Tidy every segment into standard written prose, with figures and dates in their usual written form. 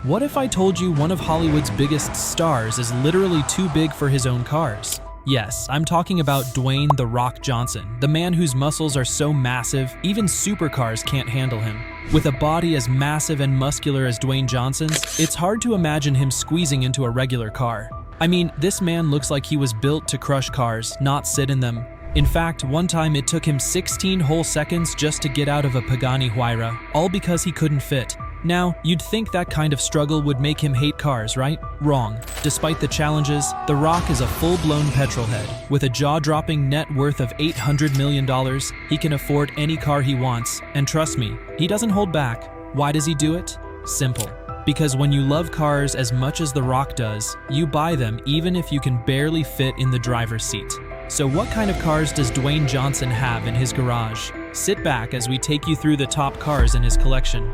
What if I told you one of Hollywood's biggest stars is literally too big for his own cars? Yes, I'm talking about Dwayne "The Rock" Johnson, the man whose muscles are so massive, even supercars can't handle him. With a body as massive and muscular as Dwayne Johnson's, it's hard to imagine him squeezing into a regular car. I mean, this man looks like he was built to crush cars, not sit in them. In fact, one time it took him 16 whole seconds just to get out of a Pagani Huayra, all because he couldn't fit. Now, you'd think that kind of struggle would make him hate cars, right? Wrong. Despite the challenges, The Rock is a full-blown petrolhead. With a jaw-dropping net worth of $800 million, he can afford any car he wants. And trust me, he doesn't hold back. Why does he do it? Simple. Because when you love cars as much as The Rock does, you buy them even if you can barely fit in the driver's seat. So what kind of cars does Dwayne Johnson have in his garage? Sit back as we take you through the top cars in his collection.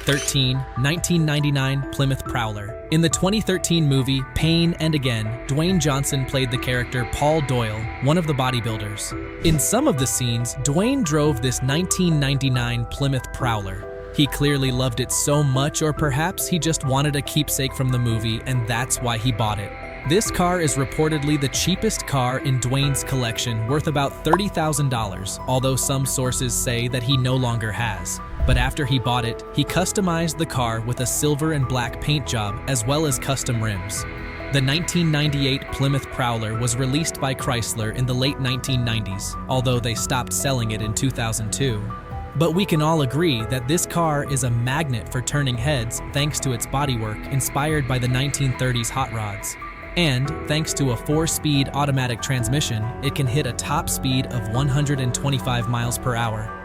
13. 1999 Plymouth Prowler. In the 2013 movie Pain and Again, Dwayne Johnson played the character Paul Doyle, one of the bodybuilders. In some of the scenes, Dwayne drove this 1999 Plymouth Prowler. He clearly loved it so much, or perhaps he just wanted a keepsake from the movie and that's why he bought it. This car is reportedly the cheapest car in Dwayne's collection, worth about $30,000, although some sources say that he no longer has. But after he bought it, he customized the car with a silver and black paint job as well as custom rims. The 1998 Plymouth Prowler was released by Chrysler in the late 1990s, although they stopped selling it in 2002. But we can all agree that this car is a magnet for turning heads thanks to its bodywork inspired by the 1930s hot rods. And thanks to a 4-speed automatic transmission, it can hit a top speed of 125 miles per hour.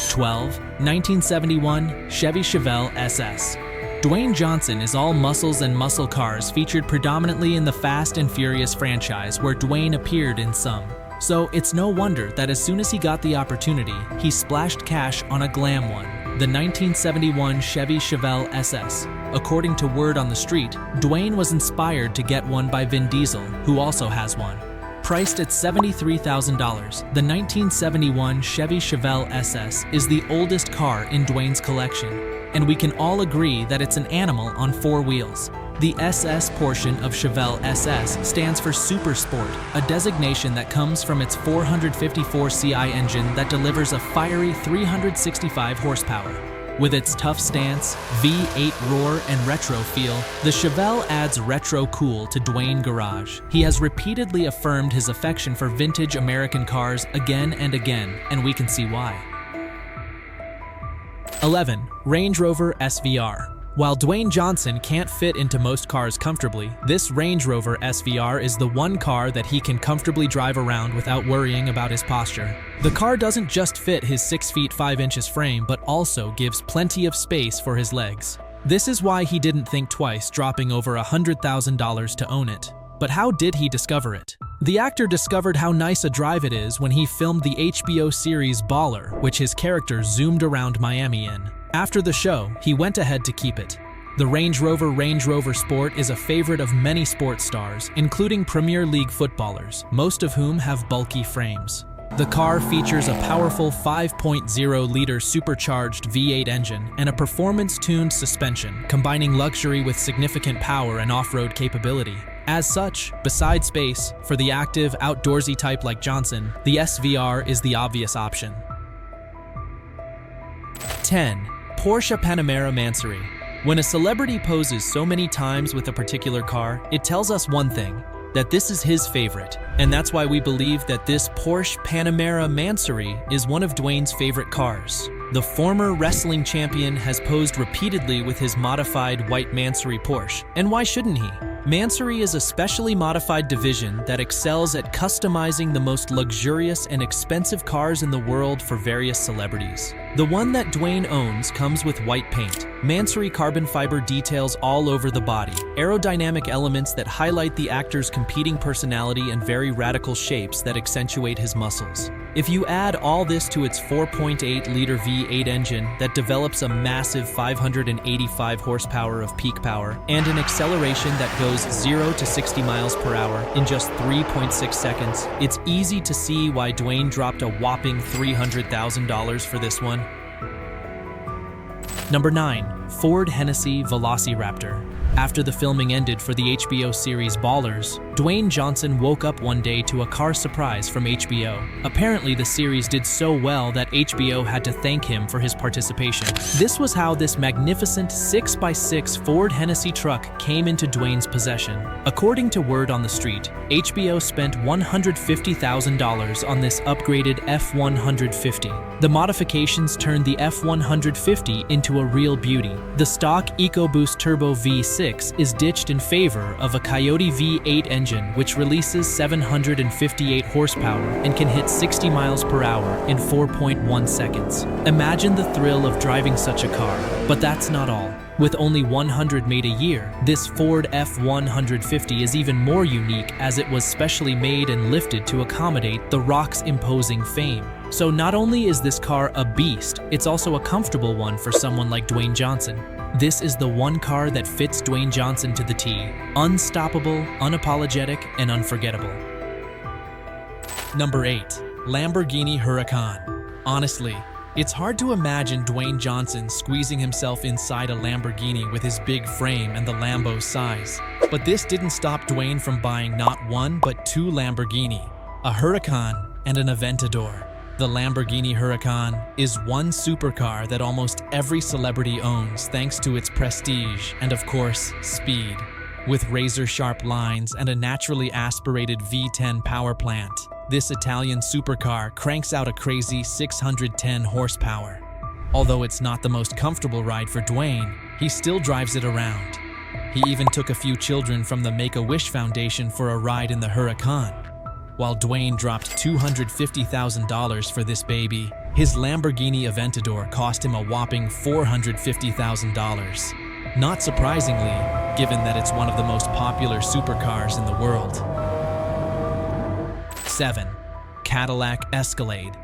12. 1971 Chevy Chevelle SS. Dwayne Johnson is all muscles and muscle cars featured predominantly in the Fast and Furious franchise, where Dwayne appeared in some. So it's no wonder that as soon as he got the opportunity, he splashed cash on a glam one, the 1971 Chevy Chevelle SS. According to word on the street, Dwayne was inspired to get one by Vin Diesel, who also has one. Priced at $73,000, the 1971 Chevy Chevelle SS is the oldest car in Dwayne's collection, and we can all agree that it's an animal on 4 wheels. The SS portion of Chevelle SS stands for Super Sport, a designation that comes from its 454 CI engine that delivers a fiery 365 horsepower. With its tough stance, V8 roar, and retro feel, the Chevelle adds retro cool to Dwayne Garage. He has repeatedly affirmed his affection for vintage American cars again and again, and we can see why. 11. Range Rover SVR. While Dwayne Johnson can't fit into most cars comfortably, this Range Rover SVR is the one car that he can comfortably drive around without worrying about his posture. The car doesn't just fit his 6 feet 5 inches frame, but also gives plenty of space for his legs. This is why he didn't think twice dropping over $100,000 to own it. But how did he discover it? The actor discovered how nice a drive it is when he filmed the HBO series Baller, which his character zoomed around Miami in. After the show, he went ahead to keep it. The Range Rover Sport is a favorite of many sports stars, including Premier League footballers, most of whom have bulky frames. The car features a powerful 5.0-liter supercharged V8 engine and a performance-tuned suspension, combining luxury with significant power and off-road capability. As such, besides space, for the active, outdoorsy type like Johnson, the SVR is the obvious option. 10. Porsche Panamera Mansory. When a celebrity poses so many times with a particular car, it tells us one thing, that this is his favorite. And that's why we believe that this Porsche Panamera Mansory is one of Dwayne's favorite cars. The former wrestling champion has posed repeatedly with his modified white Mansory Porsche. And why shouldn't he? Mansory is a specially modified division that excels at customizing the most luxurious and expensive cars in the world for various celebrities. The one that Dwayne owns comes with white paint, Mansory carbon fiber details all over the body, aerodynamic elements that highlight the actor's competing personality, and very radical shapes that accentuate his muscles. If you add all this to its 4.8-liter V8 engine that develops a massive 585 horsepower of peak power and an acceleration that goes 0 to 60 miles per hour in just 3.6 seconds, it's easy to see why Dwayne dropped a whopping $300,000 for this one. Number 9. Ford Hennessy VelociRaptor. After the filming ended for the HBO series Ballers, Dwayne Johnson woke up one day to a car surprise from HBO. Apparently, the series did so well that HBO had to thank him for his participation. This was how this magnificent 6x6 Ford Hennessy truck came into Dwayne's possession. According to word on the street, HBO spent $150,000 on this upgraded F-150. The modifications turned the F-150 into a real beauty. The stock EcoBoost Turbo V6 is ditched in favor of a Coyote V8 engine, which releases 758 horsepower and can hit 60 miles per hour in 4.1 seconds. Imagine the thrill of driving such a car. But that's not all. With only 100 made a year, this Ford F-150 is even more unique as it was specially made and lifted to accommodate The Rock's imposing fame. So not only is this car a beast, it's also a comfortable one for someone like Dwayne Johnson. This is the one car that fits Dwayne Johnson to the T. Unstoppable, unapologetic, and unforgettable. Number 8. Lamborghini Huracan. Honestly, it's hard to imagine Dwayne Johnson squeezing himself inside a Lamborghini with his big frame and the Lambo's size. But this didn't stop Dwayne from buying not one but two Lamborghini, a Huracan and an Aventador. The Lamborghini Huracan is one supercar that almost every celebrity owns thanks to its prestige and, of course, speed. With razor-sharp lines and a naturally aspirated V10 power plant, this Italian supercar cranks out a crazy 610 horsepower. Although it's not the most comfortable ride for Dwayne, he still drives it around. He even took a few children from the Make-A-Wish Foundation for a ride in the Huracan. While Dwayne dropped $250,000 for this baby, his Lamborghini Aventador cost him a whopping $450,000. Not surprisingly, given that it's one of the most popular supercars in the world. 7. Cadillac Escalade.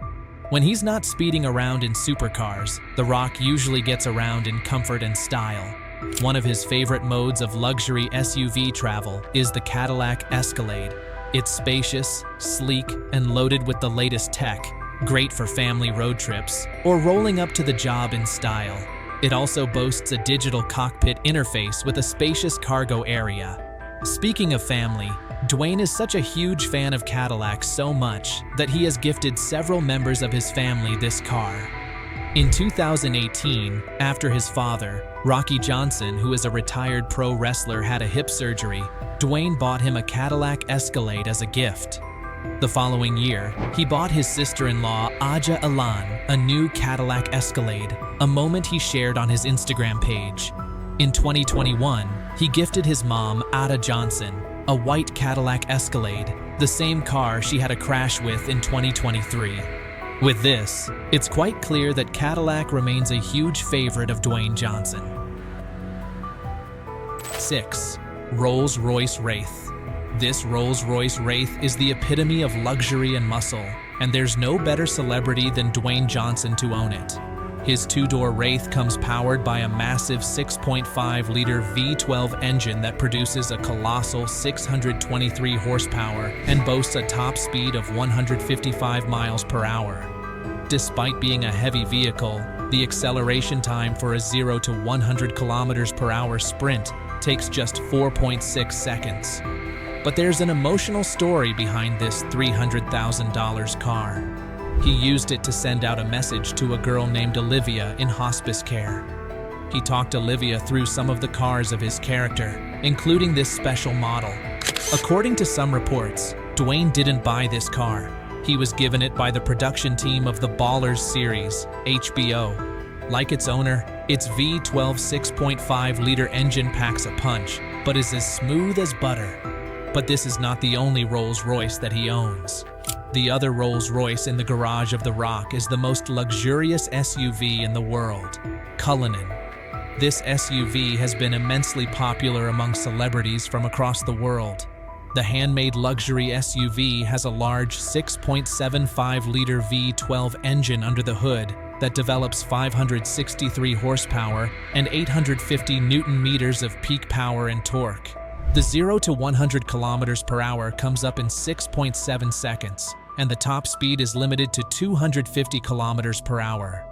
When he's not speeding around in supercars, The Rock usually gets around in comfort and style. One of his favorite modes of luxury SUV travel is the Cadillac Escalade. It's spacious, sleek, and loaded with the latest tech, great for family road trips or rolling up to the job in style. It also boasts a digital cockpit interface with a spacious cargo area. Speaking of family, Dwayne is such a huge fan of Cadillacs so much that he has gifted several members of his family this car. In 2018, after his father, Rocky Johnson, who is a retired pro wrestler, had a hip surgery, Dwayne bought him a Cadillac Escalade as a gift. The following year, he bought his sister-in-law, Aja Alan, a new Cadillac Escalade, a moment he shared on his Instagram page. In 2021, he gifted his mom, Ada Johnson, a white Cadillac Escalade, the same car she had a crash with in 2023. With this, it's quite clear that Cadillac remains a huge favorite of Dwayne Johnson. 6. Rolls-Royce Wraith. This Rolls-Royce Wraith is the epitome of luxury and muscle, and there's no better celebrity than Dwayne Johnson to own it. His two-door Wraith comes powered by a massive 6.5-liter V12 engine that produces a colossal 623 horsepower and boasts a top speed of 155 miles per hour. Despite being a heavy vehicle, the acceleration time for a 0 to 100 kilometers per hour sprint takes just 4.6 seconds. But there's an emotional story behind this $300,000 car. He used it to send out a message to a girl named Olivia in hospice care. He talked Olivia through some of the cars of his character, including this special model. According to some reports, Dwayne didn't buy this car. He was given it by the production team of the Ballers series, HBO. Like its owner, its V12 6.5-liter engine packs a punch, but is as smooth as butter. But this is not the only Rolls-Royce that he owns. The other Rolls-Royce in the garage of The Rock is the most luxurious SUV in the world, Cullinan. This SUV has been immensely popular among celebrities from across the world. The handmade luxury SUV has a large 6.75-liter V12 engine under the hood that develops 563 horsepower and 850 Newton-meters of peak power and torque. The 0 to 100 kilometers per hour comes up in 6.7 seconds, and the top speed is limited to 250 kilometers per hour.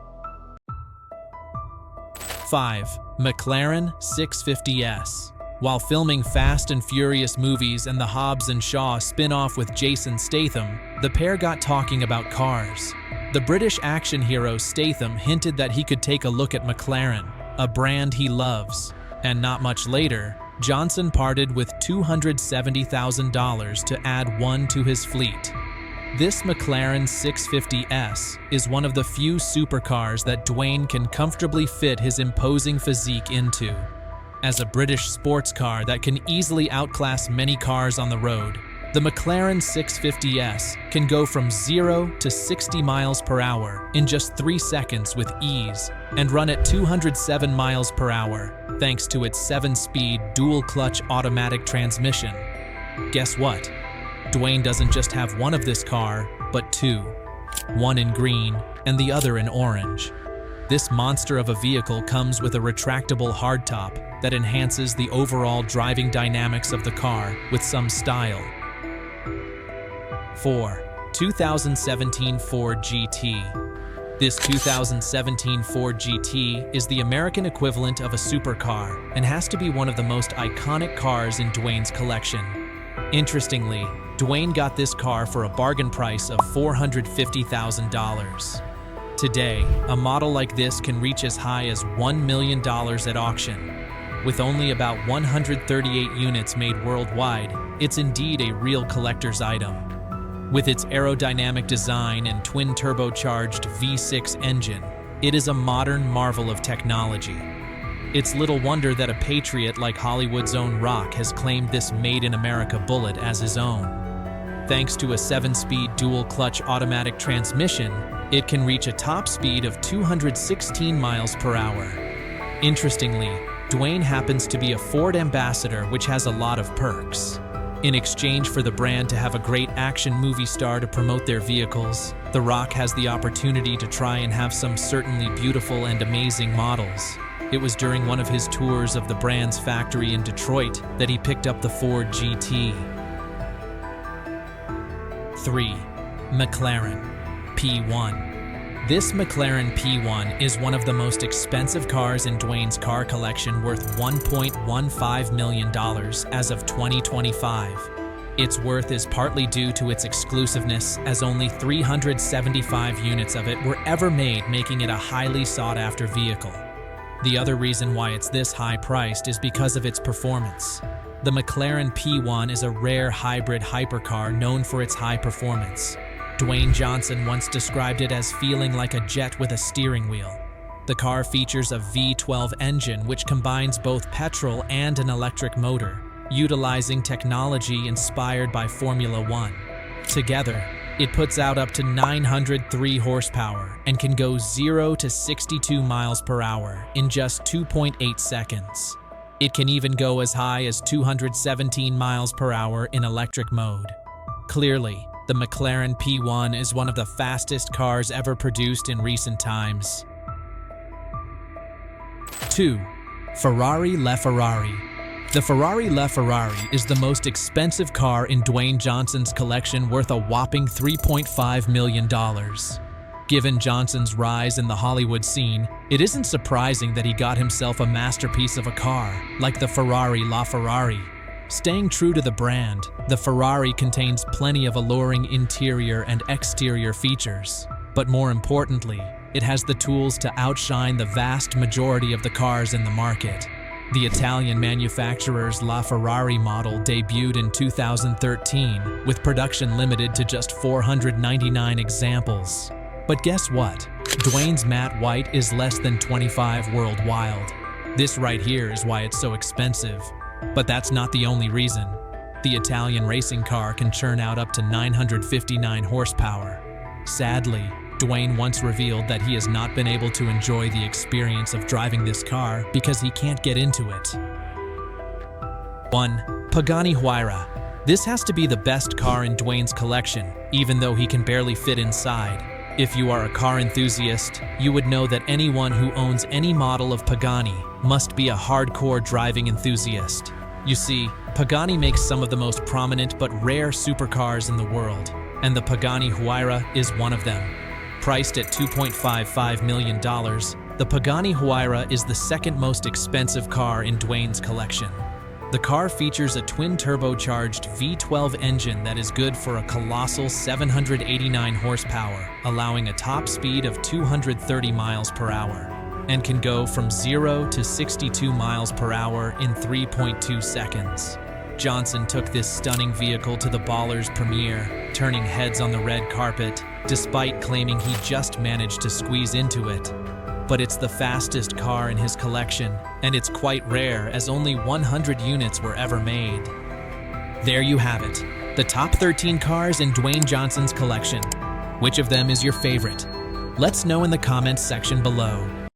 5. McLaren 650S. While filming Fast and Furious movies and the Hobbs and Shaw spin-off with Jason Statham, the pair got talking about cars. The British action hero Statham hinted that he could take a look at McLaren, a brand he loves. And not much later, Johnson parted with $270,000 to add one to his fleet. This McLaren 650S is one of the few supercars that Dwayne can comfortably fit his imposing physique into. As a British sports car that can easily outclass many cars on the road, the McLaren 650S can go from 0 to 60 miles per hour in just 3 seconds with ease and run at 207 miles per hour thanks to its 7-speed dual-clutch automatic transmission. Guess what? Dwayne doesn't just have one of this car, but two. One in green and the other in orange. This monster of a vehicle comes with a retractable hardtop that enhances the overall driving dynamics of the car with some style. 4. 2017 Ford GT. This 2017 Ford GT is the American equivalent of a supercar and has to be one of the most iconic cars in Dwayne's collection. Interestingly, Dwayne got this car for a bargain price of $450,000. Today, a model like this can reach as high as $1 million at auction. With only about 138 units made worldwide, it's indeed a real collector's item. With its aerodynamic design and twin-turbocharged V6 engine, it is a modern marvel of technology. It's little wonder that a patriot like Hollywood's own Rock has claimed this made-in-America bullet as his own. Thanks to a 7-speed dual-clutch automatic transmission, it can reach a top speed of 216 miles per hour. Interestingly, Dwayne happens to be a Ford ambassador, which has a lot of perks. In exchange for the brand to have a great action movie star to promote their vehicles, The Rock has the opportunity to try and have some certainly beautiful and amazing models. It was during one of his tours of the brand's factory in Detroit that he picked up the Ford GT. 3. McLaren P1. This McLaren P1 is one of the most expensive cars in Dwayne's car collection, worth $1.15 million as of 2025. Its worth is partly due to its exclusiveness, as only 375 units of it were ever made, making it a highly sought-after vehicle. The other reason why it's this high-priced is because of its performance. The McLaren P1 is a rare hybrid hypercar known for its high performance. Dwayne Johnson once described it as feeling like a jet with a steering wheel. The car features a V12 engine which combines both petrol and an electric motor, utilizing technology inspired by Formula One. Together, it puts out up to 903 horsepower and can go 0 to 62 miles per hour in just 2.8 seconds. It can even go as high as 217 miles per hour in electric mode. Clearly, the McLaren P1 is one of the fastest cars ever produced in recent times. 2. Ferrari LaFerrari. The Ferrari LaFerrari is the most expensive car in Dwayne Johnson's collection, worth a whopping $3.5 million. Given Johnson's rise in the Hollywood scene, it isn't surprising that he got himself a masterpiece of a car, like the Ferrari LaFerrari. Staying true to the brand, the Ferrari contains plenty of alluring interior and exterior features. But more importantly, it has the tools to outshine the vast majority of the cars in the market. The Italian manufacturer's LaFerrari model debuted in 2013, with production limited to just 499 examples. But guess what? Dwayne's matte white is less than 25 worldwide. This right here is why it's so expensive. But that's not the only reason. The Italian racing car can churn out up to 959 horsepower. Sadly, Dwayne once revealed that he has not been able to enjoy the experience of driving this car because he can't get into it. 1. Pagani Huayra. This has to be the best car in Dwayne's collection, even though he can barely fit inside. If you are a car enthusiast, you would know that anyone who owns any model of Pagani must be a hardcore driving enthusiast. You see, Pagani makes some of the most prominent but rare supercars in the world, and the Pagani Huayra is one of them. Priced at $2.55 million, The Pagani Huayra is the second most expensive car in Dwayne's collection. The car features a twin-turbocharged V12 engine that is good for a colossal 789 horsepower, allowing a top speed of 230 miles per hour, and can go from 0 to 62 miles per hour in 3.2 seconds. Johnson took this stunning vehicle to the Ballers premiere, turning heads on the red carpet, despite claiming he just managed to squeeze into it. But it's the fastest car in his collection, and it's quite rare as only 100 units were ever made. There you have it, the top 13 cars in Dwayne Johnson's collection. Which of them is your favorite? Let's know in the comments section below.